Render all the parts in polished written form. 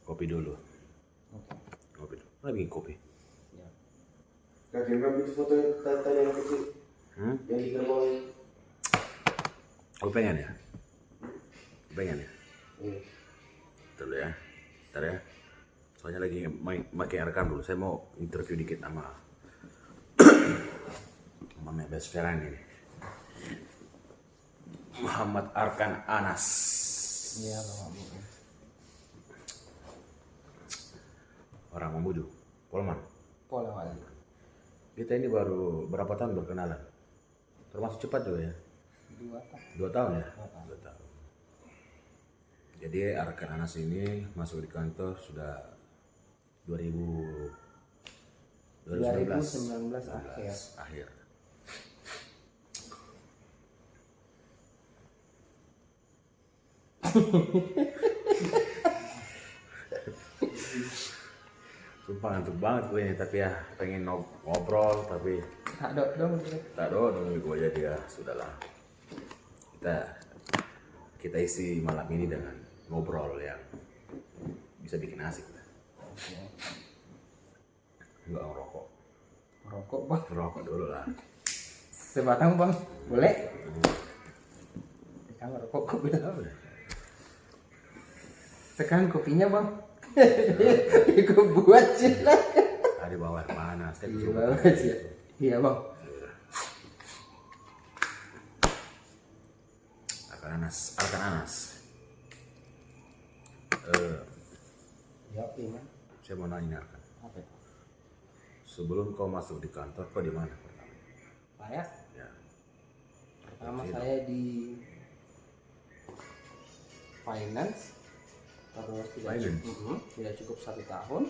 Kopi dulu. Oke. Kopi dulu. Mana bikin kopi? Ya. Kak Gendra itu foto tadi yang kecil. Yang di gerbong. Lu pengen ya? Pengen ya? Iya. Dulu ya. Ntar ya. Soalnya lagi makin rekam dulu. Saya mau interview dikit sama sama best friend ini. Muhammad Arkan Anas. Iya, Bapak Bu. Orang Mamuju, Polman. Pola wali. Kita ini baru berapa tahun berkenalan? Termasuk cepat juga ya? 2 tahun. 2 tahun ya? 2 tahun. 2 tahun. Jadi Arkan Anas ini masuk di kantor sudah 2019 akhir. Sumpah ngantuk banget gue ini, tapi ya pengen ngobrol, tapi Tak dong. tak dong gue aja dia. Sudahlah, kita isi malam ini dengan ngobrol yang bisa bikin asik. Enggak ngerokok. Rokok bang. Ngerokok dulu lah. Sebatang bang. Boleh? Kita ngerokok kopi dulu. Sekarang kopinya bang. Ikut buat silakan. Ada bawah panas. Iya bang. Iya bang. Arkan Anas. Ya gimana? Saya mau nanya Arkan. Apa? Sebelum kau masuk di kantor, kau di mana pertama? Saya? Ya. Pertama saya di finance. Terus tidak cukup 1 tahun.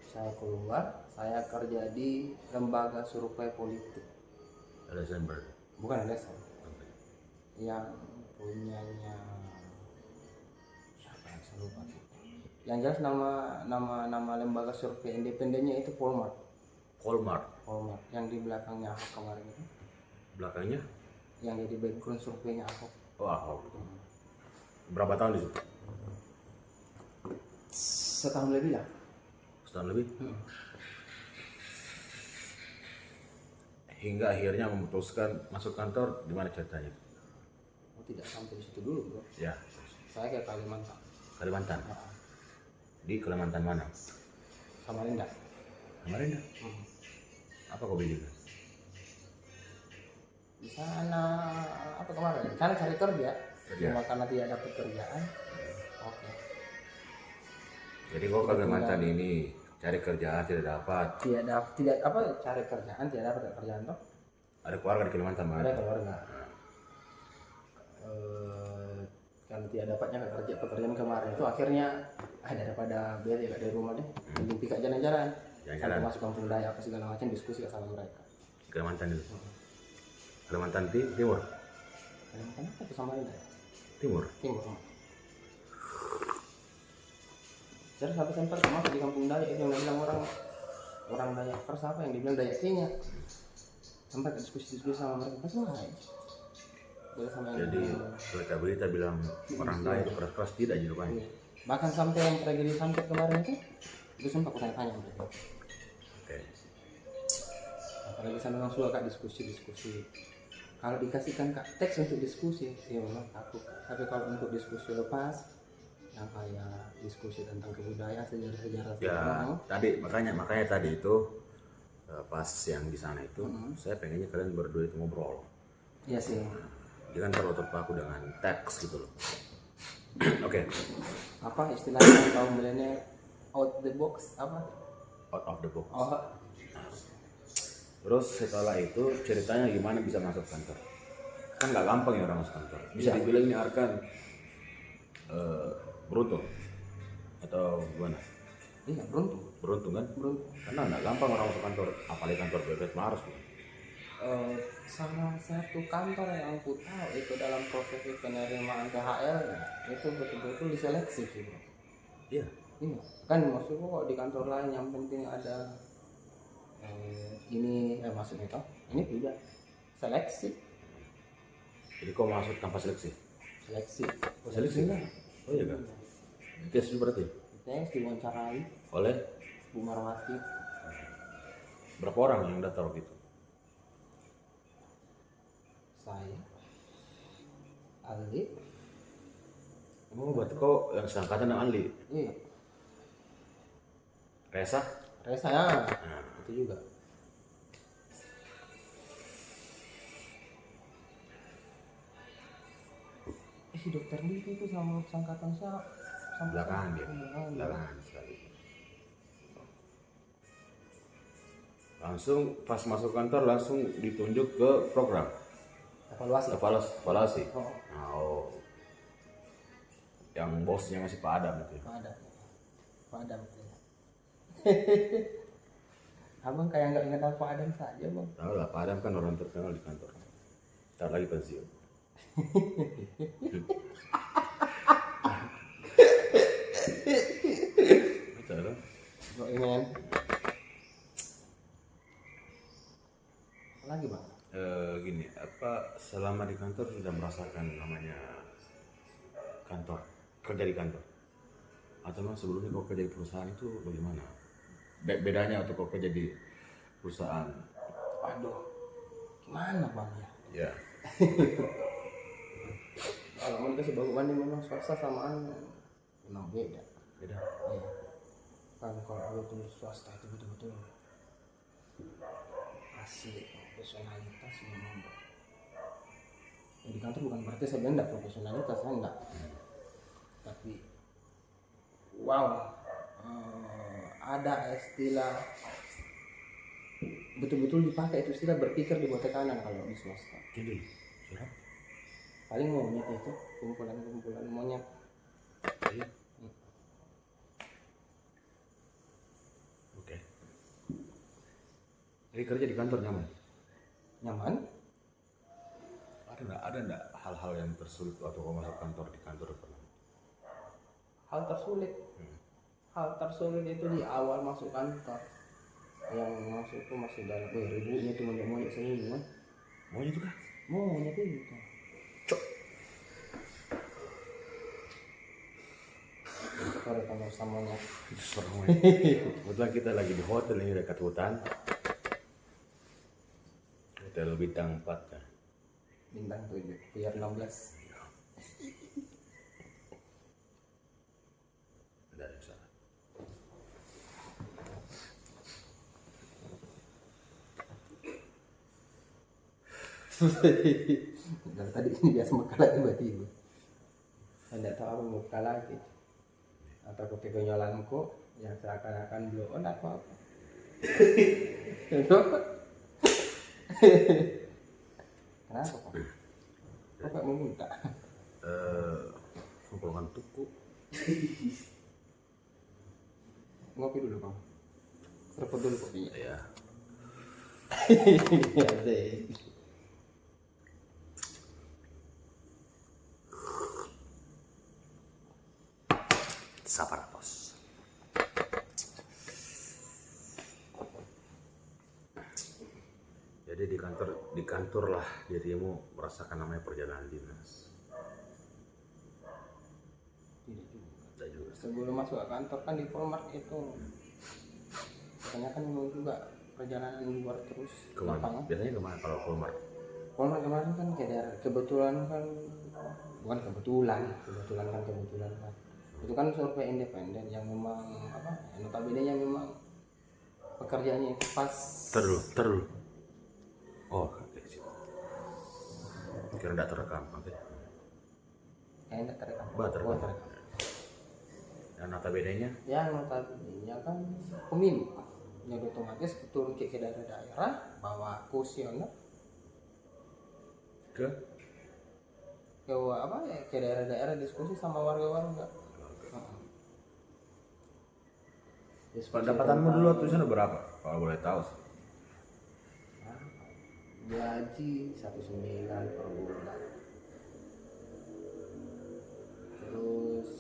Saya keluar. Saya kerja di lembaga survei politik. LSM. Bukan LSM. Yang punyanya siapa yang saya lupa sih. Yang jelas nama lembaga survei independennya itu Polmart. Yang di belakangnya Ahok kemarin itu. Belakangnya? Yang jadi background surveinya Ahok. Oh, Ahok. Berapa tahun di situ? Setahun lebih lah. Setahun lebih? Hingga akhirnya memutuskan masuk kantor, gimana ceritanya? Oh, tidak sampai di situ dulu bro. Ya. Saya ke Kalimantan. Kalimantan? Di Kalimantan mana? Samarinda. Samarinda? Apa kau bikin? Di sana apa kemarin? Di sana cari kerja. Cuma karena tidak dapat kerjaan. Oke. Jadi kau ke Kalimantan ini cari kerjaan tidak dapat. Tidak cari kerjaan, tidak dapat kerjaan toh. Ada keluarga di Kalimantan mana? Ada keluarga. Karena tidak dapatnya pekerjaan kemarin itu akhirnya daripada bete dari rumah deh. Mending pikir jalan-jalan. Sampai masuk kampung daya apa segala macam diskusi sama mereka. Kalimantan itu. Kalimantan Timur. Kalimantan apa itu Samarinda? Timur. Jadi sampai pertama di kampung Dayak itu yang bilang orang Dayak Pers apa yang dibilang Dayak Kenya. Sampai diskusi sama mereka pas jadi berita bilang orang Dayak itu keras tidak jadi rupanya. Bahkan sampai yang tragedi sampai kemarin itu sempat aku tanya mereka. Oke. Apalagi sana memang suka diskusi. Kalau dikasihkan teks untuk diskusi, ya memang takut. Tapi kalau untuk diskusi lepas yang kayak diskusi tentang kebudayaan sejarah ya tadi makanya tadi itu pas yang di sana itu saya pengennya kalian berdua itu ngobrol. Iya sih. Jangan terlalu terpaku dengan teks gitu loh. Oke. Apa istilahnya kaum milenial out the box apa? Out of the box. Oh. Terus setelah itu ceritanya gimana bisa masuk kantor? Kan nggak gampang ya orang masuk kantor. Bisa dibilang ini Arkan beruntung atau gimana? Iya beruntung kan? Karena nggak gampang orang masuk kantor, apalagi kantor Bebet Mars. Salah satu kantor yang aku tahu itu dalam proses penerimaan THR itu betul-betul diseleksi sih. Iya. Kan maksudku kok di kantor lain yang penting ada maksudnya toh ini tidak seleksi. Jadi kau masuk tanpa seleksi? Seleksi. Seleksi lah. Oh iya kan? Tes itu berarti? Saya diwawancarai Oleh Bu Marwati. berapa orang yang daftar gitu? Saya Aldi. Oh, berarti kau yang seangkatan dengan Anli. Iya. Resa? Resa ya. Nah, Itu juga. Si dokter Diki itu sama sangkatan siapa? belakangan dia. Belakangan. Belakangan sekali. Langsung pas masuk kantor langsung ditunjuk ke program Evaluasi. evaluasi. Oh, Nah, oh. Yang bosnya masih Pak Adam itu. Pak Adam. Pak Adam. Abang kayak nggak ingat Pak Adam saja, Bang. Tahu lah, Pak Adam kan orang terkenal di kantor. Ntar lagi pensiun. Betul kan? Kok ingin? Apa lagi, Bang? Gini, apa selama di kantor sudah merasakan namanya kantor, kerja di kantor? Atau memang sebelumnya kau kerja di perusahaan itu bagaimana? Bedanya atau kau kerja di perusahaan? Aduh, gimana Bang ya? Ya, Kalau mau dikasih banding memang swasta samaan memang beda. beda. Iya. Kan kalau itu swasta itu betul-betul asli profesionalitas memang. Ya, di kantor bukan berarti saya enggak profesionalitas, saya enggak. Tapi wow, ada istilah betul-betul dipakai itu istilah berpikir di bawah tekanan kalau di swasta. Jadi, surat? Paling monyet itu kumpulan monyet. Iya. Oke. Jadi kerja di kantor nyaman? Nyaman. Ada nggak hal-hal yang tersulit waktu kau masuk kantor di kantor pernah? Hal tersulit itu di awal masuk kantor, yang masuk itu masih dalam ribunya itu monyet semua. Maunya itu kah? Monyet itu sorry kalau sama monyet. Itu serem ya. Kebetulan kita lagi di hotel ini dekat hutan. Hotel bintang 4 kan. Bintang 7 biar 16. Tidak ada yang salah. Dari tadi ini biasa muka lagi tiba-tiba. Anda tahu apa muka lagi atau kekonyolanku yang seakan-akan blow on atau apa? Kenapa kok? Kok gak mau minta? Kumpulkan tuku. Ngopi dulu bang. Serput dulu kopinya. Ya. Ya deh. Saparatos. Jadi di kantor lah dirimu merasakan namanya perjalanan dinas. Tidak juga. Sebelum masuk ke kantor kan di Polmark itu kebanyakan memang juga perjalanan luar terus. Kemana? Lapangan. Biasanya kemana kalau Polmark? Polmark kemarin kan kayak daerah kebetulan kan bukan kebetulan kan itu kan survei independen yang memang apa notabene yang memang pekerjaannya itu pas Terlalu. Oh, oke sih. Kira tidak terekam, oke. kayaknya terekam. Terekam. Oh, terekam. Dan notabene-nya Ya notabene kan pemilu jadi otomatis turun ke daerah-daerah bawa kuesioner ke ke apa ya ke daerah-daerah diskusi sama warga-warga. pendapatanmu dulu waktu di sana berapa? Kalau boleh tahu sih. Gaji 19 per bulan. Terus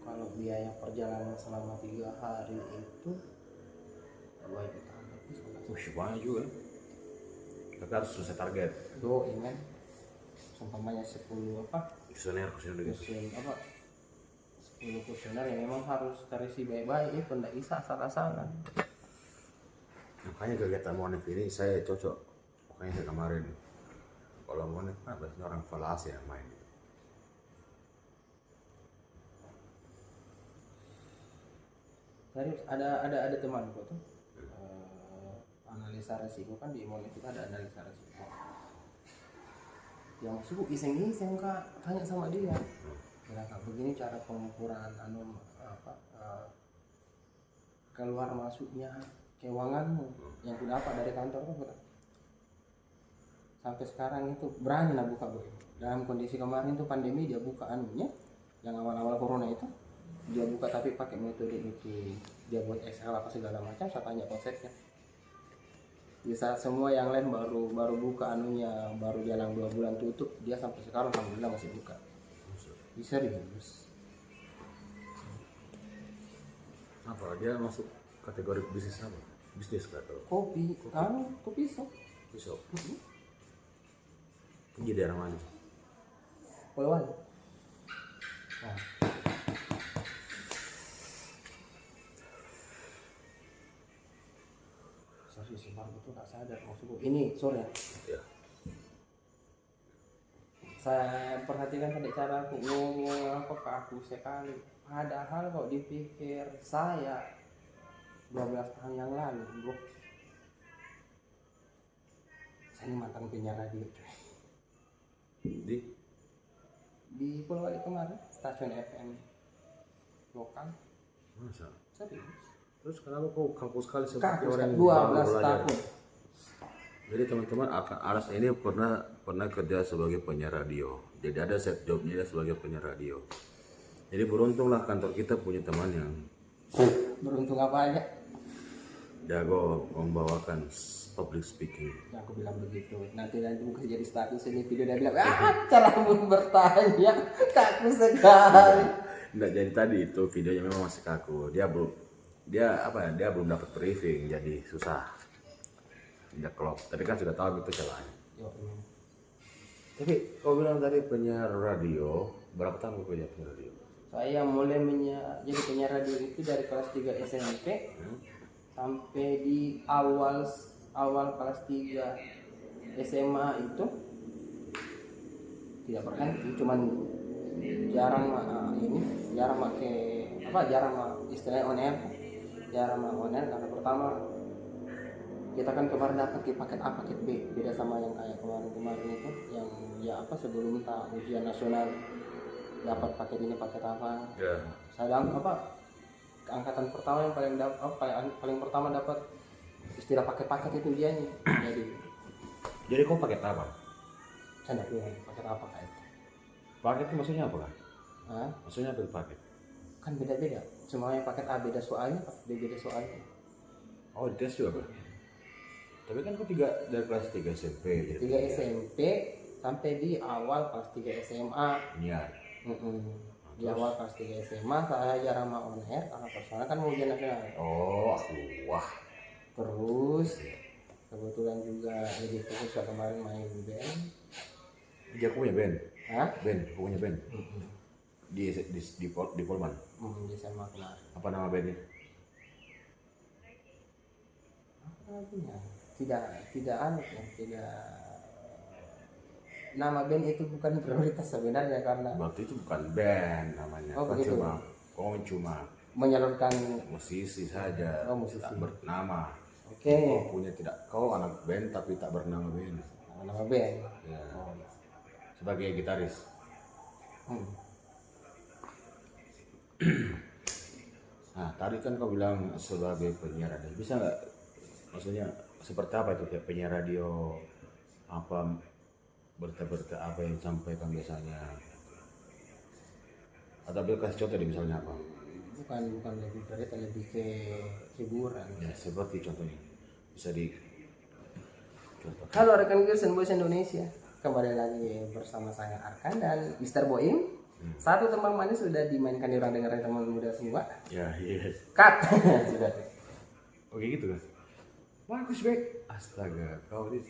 kalau biaya perjalanan selama 3 hari itu 2 juta lebih. Wih, banyak juga. Tapi harus selesai target. Ingat seumpamanya 10 apa? Kuesioner gitu. Kuesioner apa? Dulu kuesioner yang memang harus terisi baik-baik, itu tidak bisa asal-asalan. Makanya kegiatan Monef ini saya cocok. Makanya saya kemarin kalau Monef kan biasanya orang falas yang main. Serius, ada temanku tuh analisa resiko kan di Monef itu ada analisa resiko. Yang masuk iseng-iseng kak, tanya sama dia. Ya kak, begini cara pengukuran keluar masuknya keuanganmu yang kudapat dari kantor tuh Kak. Sampai sekarang itu berani lah buka boy. Dalam kondisi kemarin tuh pandemi dia buka anunya yang awal-awal corona itu dia buka tapi pakai metode itu, dia buat Excel apa segala macam. Saya tanya konsepnya, di saat semua yang lain baru buka anunya, baru jalan 2 bulan tutup, dia sampai sekarang alhamdulillah masih buka. Serius. Apa dia masuk kategori bisnis apa? Bisnis atau Kopi shop. pisau? Di daerah mana? Polewali. Nah. Serius, betul tak sadar maksudku. Ini sore. Ya. Saya perhatikan tadi cara aku ngomong apa ke aku sekali. Padahal kok dipikir saya 12 tahun yang lalu, bro. Saya ini mantan penyiar radio, coy. Di Polewali kemarin, stasiun FM lokal. Masa? Serius. Terus kenapa kok kampus sekali seperti Kampus orang yang 12 baru belajar? tahun. Jadi teman-teman, Aras ini pernah kerja sebagai penyiar radio. Jadi ada set jobnya sebagai penyiar radio. Jadi beruntunglah kantor kita punya teman yang Beruntung apa aja? jago membawakan public speaking. Ya, aku bilang begitu. Nanti bukan jadi status ini video dia bilang, caramu bertanya kaku sekali. Nggak, jadi tadi itu videonya memang masih kaku. Dia belum dapat briefing, jadi susah. Tidak klop. Tapi kan sudah tahu itu celahnya. Tapi kau bilang tadi penyiar radio, berapa tahun kau jadi penyiar radio? Saya mulai jadi penyiar radio itu dari kelas 3 SMP sampai di awal kelas 3 SMA itu tidak berhenti, cuman jarang istilahnya on air, karena pertama kita kan kemarin dapat di paket A paket B, beda sama yang kayak kemarin itu yang sebelum ujian nasional dapat paket ini paket apa. Ya. Saya angkatan pertama yang paling pertama dapat istilah paket-paket itu ujiannya. Jadi kau paket apa? Saya tidak tahu paket apa kayak itu. Paket itu maksudnya apa kan? Hah? Maksudnya apa itu paket? Kan beda-beda. Semuanya paket A beda soalnya, paket B beda soalnya. Oh, dites juga kan? Tapi kan kau dari kelas 3 SMP. 3 SMP sampai di awal kelas 3 SMA. Iya. Di awal kelas 3 SMA saya jarang mau on air karena personal kan mau ujian nasional. Oh, wah. Terus kebetulan juga lebih fokus kemarin main band. Dia punya band. Hah? Band, punya band. Di Polman. Di SMA kemarin. Apa nama bandnya? Apa namanya? Tidak nama band itu bukan prioritas sebenarnya karena Waktu itu bukan band namanya. Oh, begitu. Cuma menyalurkan musisi saja. Oh, musisi. Tak bernama. Oke. Kau anak band tapi tak bernama band. Nama band. Ya. Sebagai gitaris. Nah, tadi kan kau bilang sebagai penyiar radio. Bisa nggak? Maksudnya seperti apa itu kayak penyiar radio? Apa berita-berita apa yang disampaikan biasanya? Atau kasih contoh deh misalnya apa? Bukan lebih berita, lebih ke hiburan. Ya, seperti contohnya. Bisa di contoh. Halo rekan Girls Boys Indonesia, kembali lagi bersama saya Arkan dan Mr. Boim. Satu tembang manis sudah dimainkan di orang dengerin teman muda semua. Ya, yes. Cut. Sudah. Oke gitu kan? Bagus Bek. Astaga, kau ini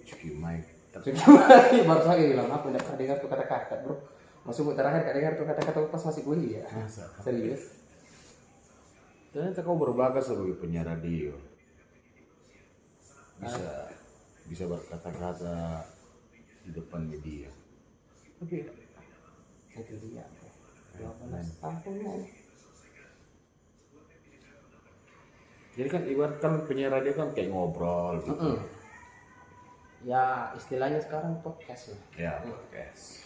cuci mic. Baru saya bilang apa tidak pernah dengar tuh kata-kata bro. Masuk terakhir kak dengar tuh kata-kata pas masih kuliah. Masa? Serius? Ternyata kau berbakat sebagai penyiar radio. Bisa berkata-kata di depan media. Tapi Itu dia. 12 tahun ya. jadi kan ibarat kan penyiar radio kan kayak ngobrol gitu. Mm-mm. Ya istilahnya sekarang podcast lah. Ya, podcast.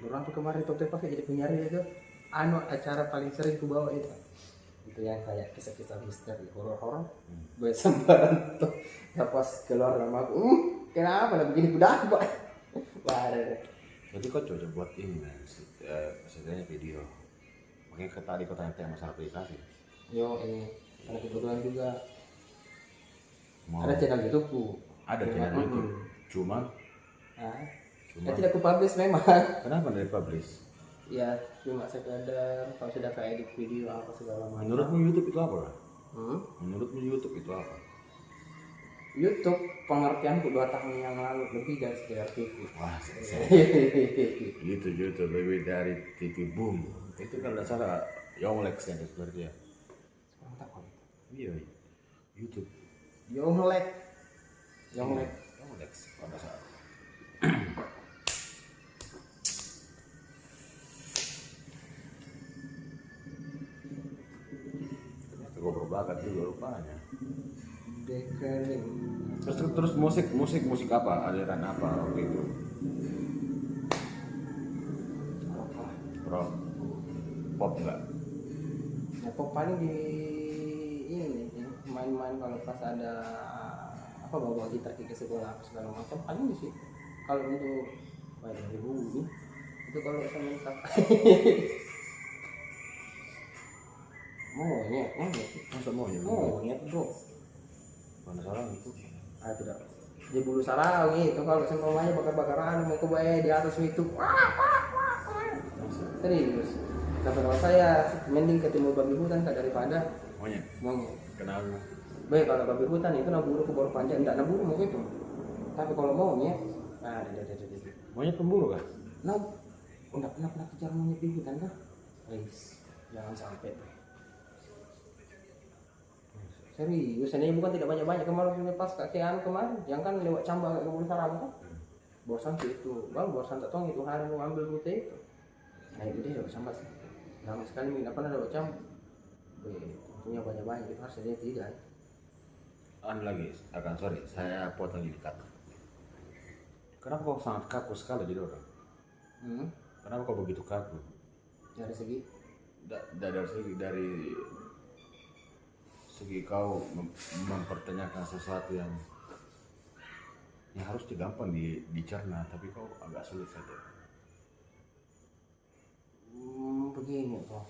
Orang tuh kemarin tuh pakai jadi penyiar itu acara paling sering ku bawa itu yang kayak kisah-kisah misteri horor-horor gue sembarang tuh ya pas keluar nama aku kenapa lah begini kuda pak baru Jadi kau coba buat ini kan, setidaknya video. Makanya tadi kau tanya masalah aplikasi. yo ini ada kebetulan juga Mau ada channel YouTube ada channel YouTube. Cuma ya tidak ku publish memang kenapa dari publish? ya cuma sekedar kalau sudah kayak edit video apa segala macam. Menurutmu YouTube itu apa? Hmm? Menurutmu YouTube itu apa? YouTube pengertianku 2 tahun yang lalu lebih dari sekedar TV. Wah, itu YouTube lebih dari TV boom. Itu kan nggak salah Yonglex yang seperti ya. Sekarang tak kok. Iya, YouTube. Yonglek. Yonglek. Yonglex pada saat. Ternyata gue berbakat juga rupanya. Dekeling. Terus musik apa? Aliran apa waktu itu? Apa? Rock, pop enggak? Ya pop paling di ini main-main kalau pas ada apa bawa gitar ke sekolah apa segala macam paling di situ. Kalau untuk dari bunyi itu kalau saya minta monyet Masa maunya? monyet bro. Mana salah itu? Ah tidak di bulu sarang itu kalau seumpamanya bakar-bakaran mau ke di atas itu serius tapi kalau saya mending ketemu babi hutan tak daripada Maunya? monyet. Kenapa? Baik kalau babi hutan itu naburu ke bawah panjang tidak naburu mau gitu tapi kalau monyet ada Maunya pemburu kan? nah udah pernah kejar monyet di hutan kan please jangan sampai serius ini bukan tidak banyak kemarin pas kakean kemarin yang kan lewat cambang ke bulu sarang kan bosan sih itu bang bosan tak tahu itu hari mau ambil rute itu nah itu dia lewat cambang sih lama sekali nggak pernah lewat cambang punya banyak itu harusnya dia tidak Lagi, sorry, saya potong di dekat. Kenapa kau sangat kaku sekali jadi orang? Kenapa kau begitu kaku? dari segi Dari segi kau mempertanyakan sesuatu yang harus gampang dicerna, tapi kau agak sulit saja. begini toh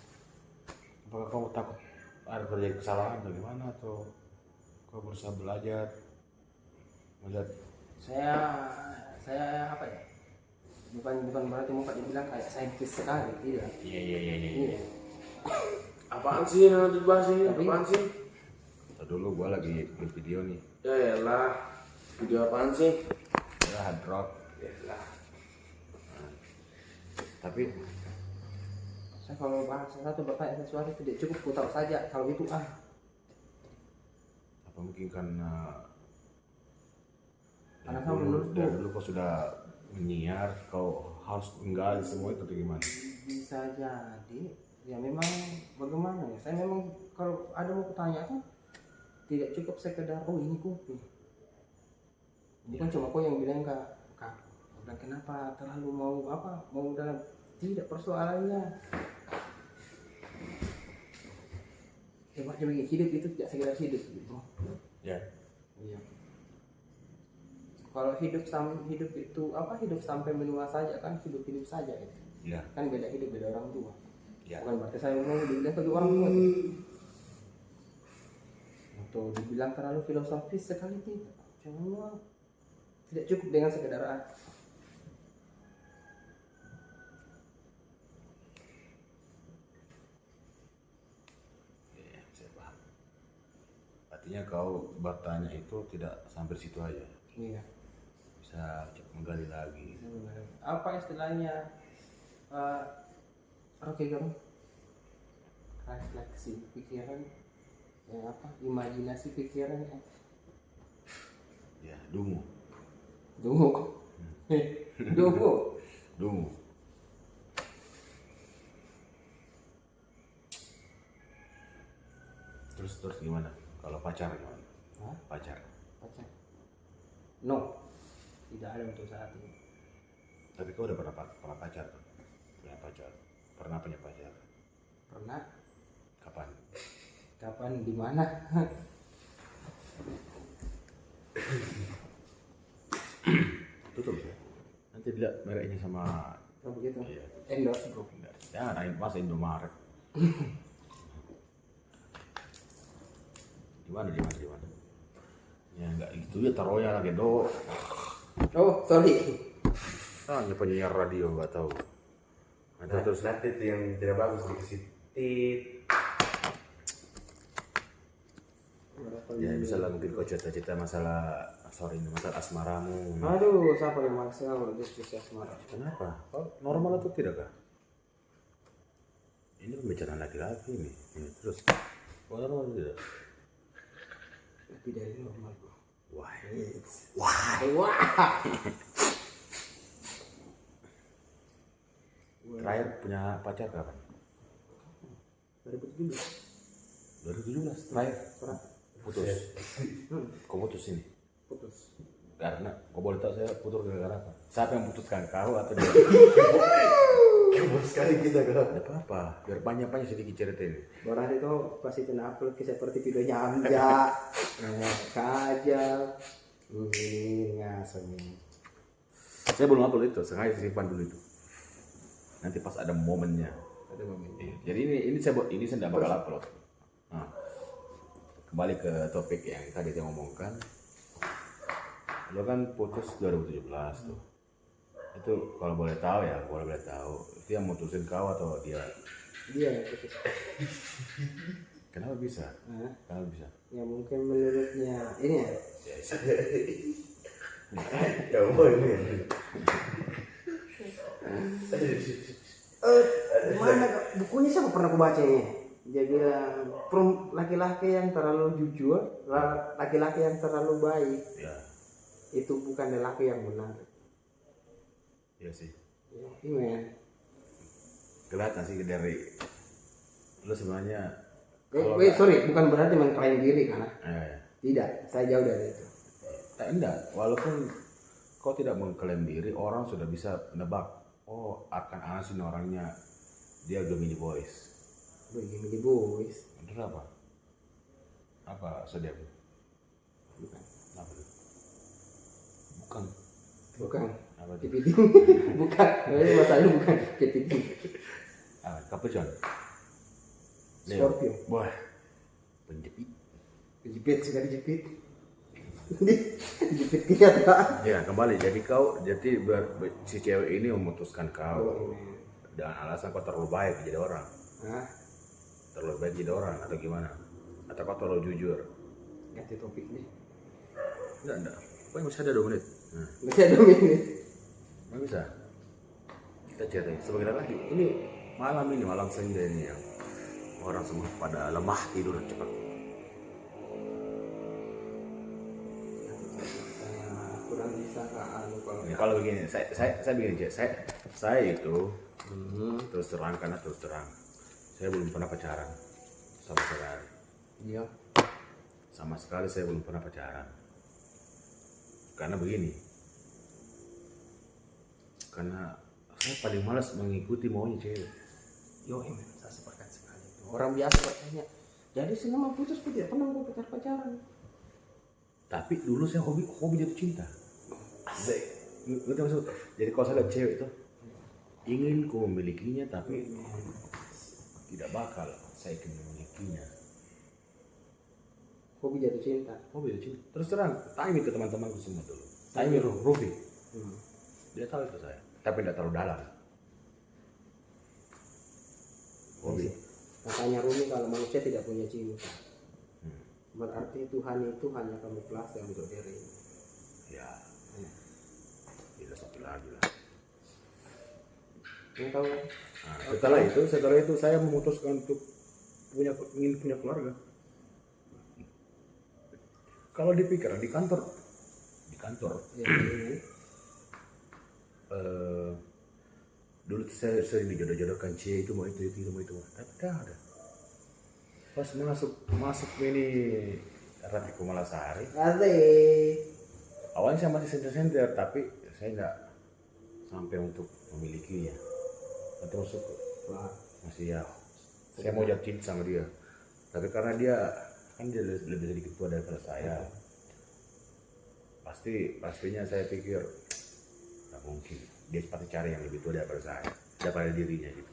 Apakah kau takut ada terjadi kesalahan atau gimana, atau kau berusaha belajar melihat? saya apa ya bukan berarti mau dibilang kayak saintis sekali tidak Iya. Apaan sih yang dibahas ini? Tapi- Apaan sih? Dulu gua lagi bikin video nih, Ya elah, video apaan sih? ya hard rock. Ya elah. Tapi saya kalau bahas satu bertanya sesuatu tidak cukup ku tahu saja kalau itu apa mungkin karena Karena kamu menurutku- dari dulu kau sudah menyiar, kau harus menggali semua itu atau gimana? bisa jadi ya memang bagaimana ya saya memang kalau ada mau kutanyakan tidak cukup sekedar ini kuping bukan cuma kau yang bilang kak dan kenapa terlalu mau dalam tidak persoalannya hebatnya hidup itu tidak sekedar hidup gitu Ya. iya kalau hidup itu hidup sampai menua saja kan hidup saja itu Ya. kan beda hidup beda orang tua Ya. bukan berarti saya mau dibilang bagi orang tua atau dibilang terlalu filosofis sekali tidak cuma tidak cukup dengan sekedar Ya, saya paham. Artinya kau bertanya itu tidak sampai situ aja. iya bisa menggali lagi. Apa istilahnya? Oke kan? Refleksi pikiran, apa? Imajinasi pikiran. Ya, dungu. Dungu. Dungu. Dungu. Terus gimana? Kalau pacar gimana? Hah? Pacar. Pacar? No, tidak ada untuk saat ini. Tapi kau udah pernah pacar tuh? Punya pacar? Pernah punya pacar? Pernah? Kapan? Kapan? Di mana? Tutup ya. Nanti lihat mereknya sama. Oh begitu. Iya. Endorse bro. Jangan masa Indomaret. Di mana? Ya enggak gitu ya, taruhnya lagi do. Oh sorry. Hanya penyiar radio nggak tahu. Ada terus nanti itu yang tidak bagus dikasih tit. ya bisa lah mungkin kau cerita masalah masalah asmaramu. Aduh, siapa yang maksa kalau diskusi asmara? Kenapa? Oh, normal atau tidak kah? Ini pembicaraan laki-laki nih. Ini, terus kau normal atau tidak? Lebih dari normal bro. Wah. Wah. Terakhir punya pacar kapan? 2017. 2017 terakhir. Pernah. Putus. Kau putus ini? Putus. Karena kau boleh tahu saya putus gara-gara apa? Siapa yang putuskan, kau atau dia? Kebos sekali kita kan. Tidak apa-apa, biar banyak sedikit cerita ini. Orang itu pasti upload seperti videonya Amja, Kajal, ini ngasem. Saya belum upload itu, sengaja simpan dulu itu. Nanti pas ada momennya. Ada momennya. Jadi ini saya tidak bakal upload. Nah, kembali ke topik yang tadi saya ngomongkan. Lo kan putus 2017 tuh. Itu kalau boleh tahu ya, itu yang mutusin kau atau dia? Dia yang putus. Kenapa bisa? Hah? Kenapa bisa? Ya mungkin menurutnya ini ya. Ya boy ini. Mana bukunya siapa pernah aku baca ini? Dia bilang laki-laki yang terlalu jujur, laki-laki yang terlalu baik, Ya, itu bukan lelaki yang benar. iya sih. Iya. Kelihatan sih dari lo sebenarnya. Sorry, bukan berarti mengklaim diri karena Eh, tidak, saya jauh dari itu. enggak, walaupun kau tidak mengklaim diri, orang sudah bisa menebak. Oh, akan asin orangnya, dia Gemini Boys. Begini boys. Terus apa? Apa sedih? Bukan. Apa itu? Bukan. Bukan. Apa itu? Kepiting. Bukan. Ini masalahnya bukan kepiting. Ah, Capricorn. Scorpio. Wah, penjepit. Dijepit, sudah dijepit. Dijepit kita tak. Ya, kembali. Jadi si cewek ini memutuskan kau Oh, ini. dengan alasan kau terlalu baik jadi orang. Hah? Terlalu baik jadi orang atau gimana? Atau kau terlalu jujur? Ganti topik nih. Enggak. Kau masih ada 2 menit. Nah, Masih ada ini. nggak bisa. Kita cari sebagai lagi. Ini malam senja ini yang orang semua pada lemah tidur cepat. Kurang bisa kalau Ya, kalau begini, saya begini aja. Saya itu terus terang, saya belum pernah pacaran sama sekali. iya. Sama sekali saya belum pernah pacaran. Karena begini. Karena saya paling malas mengikuti maunya cewek. Yo, saya sepakat sekali. Orang biasa bertanya, jadi selama putus aku tidak pernah mau pacaran. Tapi dulu saya hobi jatuh cinta. Asik. Ngerti maksud? Jadi kalau saya lihat cewek itu ingin ku memilikinya tapi tidak bakal saya ingin memilikinya. Hobi jatuh cinta. Hobi jatuh cinta. Terus terang, tanya ke teman-temanku semua dulu. Tanya Rufi. Dia tahu itu saya, tapi tidak terlalu dalam. Hobi. Katanya Rumi kalau manusia tidak punya cinta, berarti Tuhan itu hanya kamuflase untuk diri. Ya. Ini tahu kan? Nah, setelah itu saya memutuskan untuk ingin punya keluarga. Kalau dipikir di kantor Ya, ini. dulu saya sering dijodoh-jodohkan itu mau itu mau itu, tapi ada. Pas masuk ini Rati Kumalasari, awalnya saya masih center, tapi saya nggak sampai untuk memilikinya. Nanti masuk masih ya, saya mau jatuh cinta sama dia, tapi karena dia kan dia lebih sedikit tua daripada saya, pastinya saya pikir nggak mungkin dia pasti cari yang lebih tua daripada saya, daripada dirinya gitu.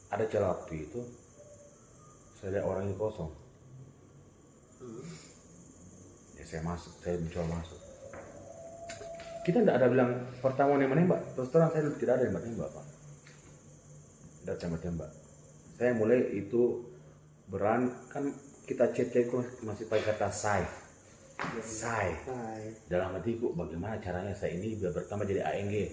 Ada celah waktu itu saya lihat orangnya kosong, ya saya mencoba masuk. Kita tidak ada bilang pertama menembak, terus terang saya tidak ada tembak Pak, tidak tembak. Saya mulai itu berani, kan kita chat masih pakai kata say. Dalam hatiku bagaimana caranya saya ini biar bertambah jadi ANG.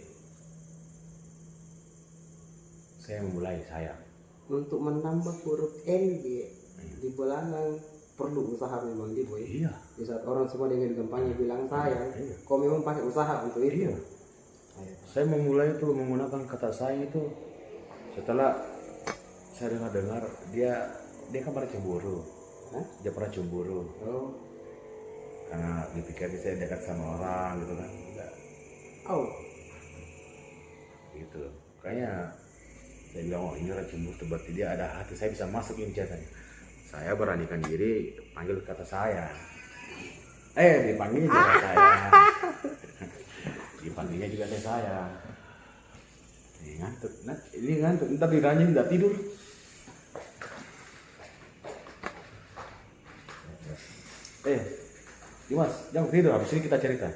Saya memulai sayang. Untuk menambah huruf NG di belakang perlu usaha memang di boy. Iya. Di saat orang semua dengan gampangnya bilang sayang, Iya. kau memang pakai usaha untuk itu. Iya. Saya memulai itu menggunakan kata sayang itu setelah saya dengar dia kan pernah cemburu. Dia pernah cemburu. Oh. Karena dipikir saya dekat sama orang gitu kan. Enggak. Oh. Gitu. Kayaknya saya bilang, oh ini orang cemburu, berarti dia ada hati, saya bisa masuk ini ceritanya. Saya beranikan diri panggil kata saya. Dipanggilnya juga saya. Dipanggilnya juga saya. Ini ngantuk, ntar diranjing nggak tidur. Dimas, jangan tidur, habis ini kita cerita.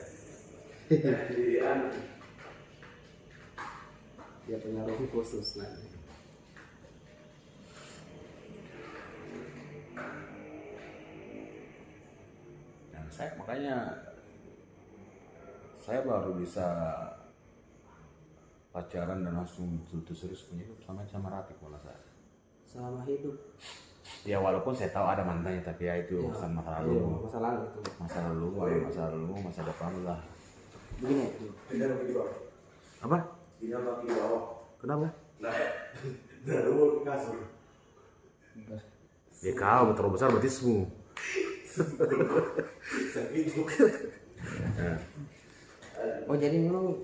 Dia punya roh khusus nanti. Nah, saya baru bisa pacaran dan langsung betul-betul serius punya hidup sama Rati kalau saya. Selama hidup. Ya walaupun saya tahu ada mantannya, tapi ya itu urusan masa lalu. Masa lalu itu. Masa depan lah. Begini. Tidak lagi di bawah. Apa? Tidak lagi di bawah. Kenapa? Nah, darurat kasur. Ya kau terlalu besar batismu. Itu. Nah, Oh jadi memang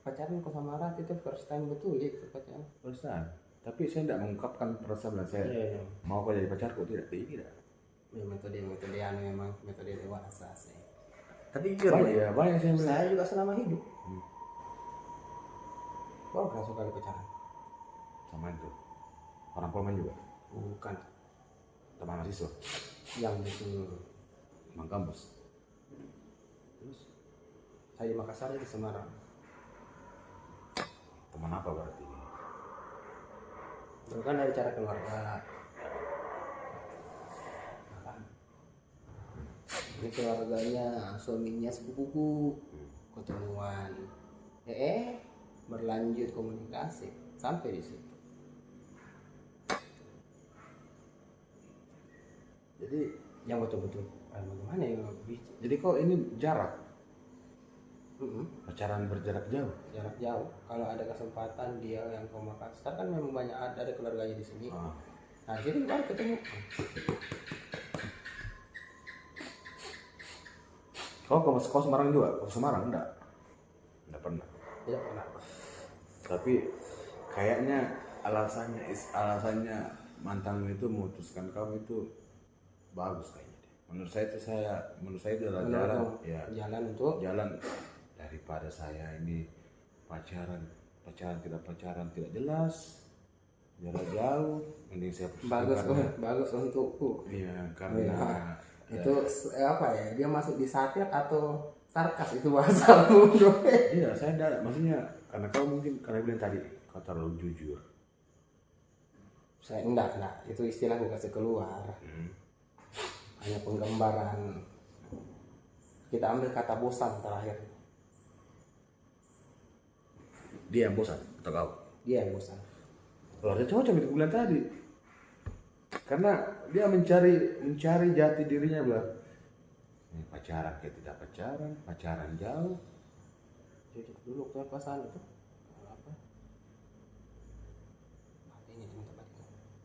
pacaran kau sama Rat itu first time betul itu pacaran. perusahaan. Tapi saya tidak mengungkapkan perasaan saya. Iya. Mau kau jadi pacarku tidak. Ya, metode anu memang metode dewasa sih. Tapi banyak saya bilang. Saya juga selama hidup. Kau pernah suka pacaran? Sama itu. Orang Polman juga. Bukan. Teman mahasiswa. Yang betul. Teman kampus. Terus saya di Makassar di Semarang. Teman apa berarti? Itu kan dari cara keluarga. Ini keluarganya, suaminya sepupuku, ketemuan, berlanjut komunikasi sampai di situ. Jadi yang betul-betul bagaimana ya? Jadi kok ini jarak? Pacaran berjarak jauh? Jarak jauh. Kalau ada kesempatan dia yang ke Makassar kan memang banyak ada keluarganya di sini. Nah jadi baru ketemu. Kau Semarang juga? Kau Semarang enggak? Enggak pernah. Tidak pernah. Tapi kayaknya alasannya mantanmu itu memutuskan kamu itu bagus kayaknya. Menurut saya itu adalah jalan untuk daripada saya ini pacaran tidak jelas, jarak jauh, mending saya bagus untukku. Iya, karena itu apa ya? Dia masuk di satir atau sarkas itu bahasamu, bro. Iya, saya enggak, maksudnya karena kau mungkin karena bilang tadi kau terlalu jujur. Saya enggak, itu istilah gue kasih keluar. Hanya penggambaran. Kita ambil kata bosan terakhir. Dia yang bosan atau kau? Dia yang bosan. Loh, ada cocok itu bilang tadi. Karena dia mencari jati dirinya bilang. Ini pacaran kayak tidak pacaran, pacaran jauh. Jadi dulu ke pasangan itu apa? Makanya cuma tempat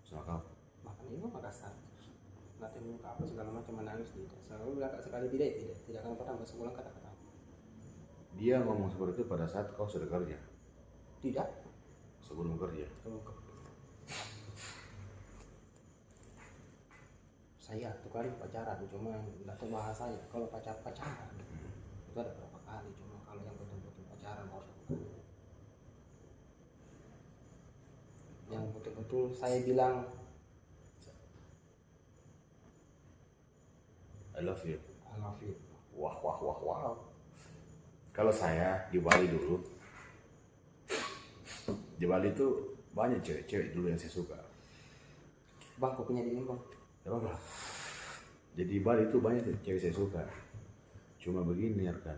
Sama kau. makan itu Makassar. Nanti muka apa segala macam menangis tidak. Selalu bilang sekali tidak akan pernah masuk ulang kata-kata. Dia ngomong seperti itu pada saat kau sudah kerja. Tidak. Sebelum kerja. Saya tuh kali pacaran cuma nggak tahu bahasanya. Kalau pacaran itu ada berapa kali, cuma kalau yang betul-betul pacaran baru satu kali. Yang betul-betul saya bilang I love you. I love you. Wah. Kalau saya di Bali dulu, di Bali itu banyak cewek-cewek dulu yang saya suka. Bang, kopinya dingin bang. Ya apa? Jadi di Bali itu banyak cewek saya suka. Cuma begini ya kan,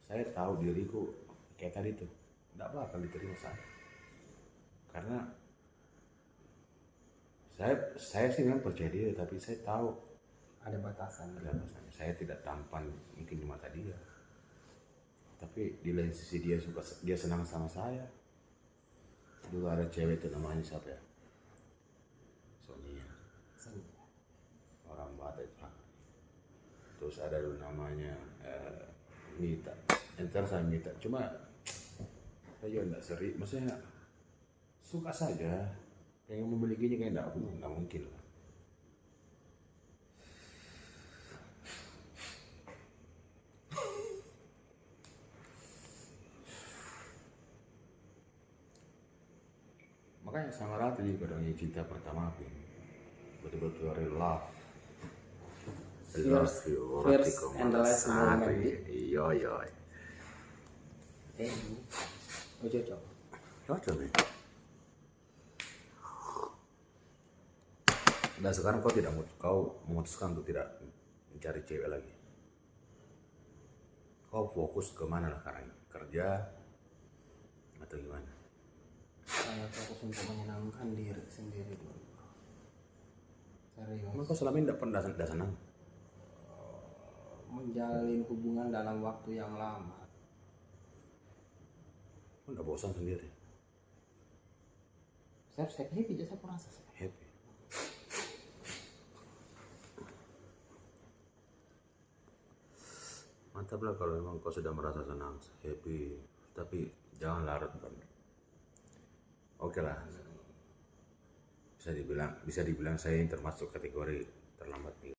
saya tahu diriku kayak tadi tuh nggak bakal diterima saya. Karena saya sih memang percaya diri, tapi saya tahu Ada batasan. ada batasannya. Saya tidak tampan mungkin di mata dia, tapi di lain sisi dia senang sama saya. Dulu ada cewek itu namanya siapa ya? Sonia, orang Batak itu. Terus ada dulu namanya Mita. Entar saya Mita, cuma saya juga nggak seri, maksudnya suka saja. Yang memilikinya kayak nggak mungkin lah. Makanya sama Ratu juga orangnya cinta pertama aku betul-betul real love. First and the last moment. Iya. Oh cocok. Cocok nih. Dan sekarang kau memutuskan untuk tidak mencari cewek lagi. Kau fokus kemana lah sekarang? Kerja atau gimana? Saya fokus untuk menyenangkan diri sendiri dulu. Serius. Emang kau selama ini tidak senang? Menjalin hubungan dalam waktu yang lama. Kau tidak bosan sendiri? Saya happy aja, saya merasa Happy. Mantap lah kalau memang kau sudah merasa senang, happy, tapi jangan larut. Oke lah, bisa dibilang saya yang termasuk kategori terlambat nih.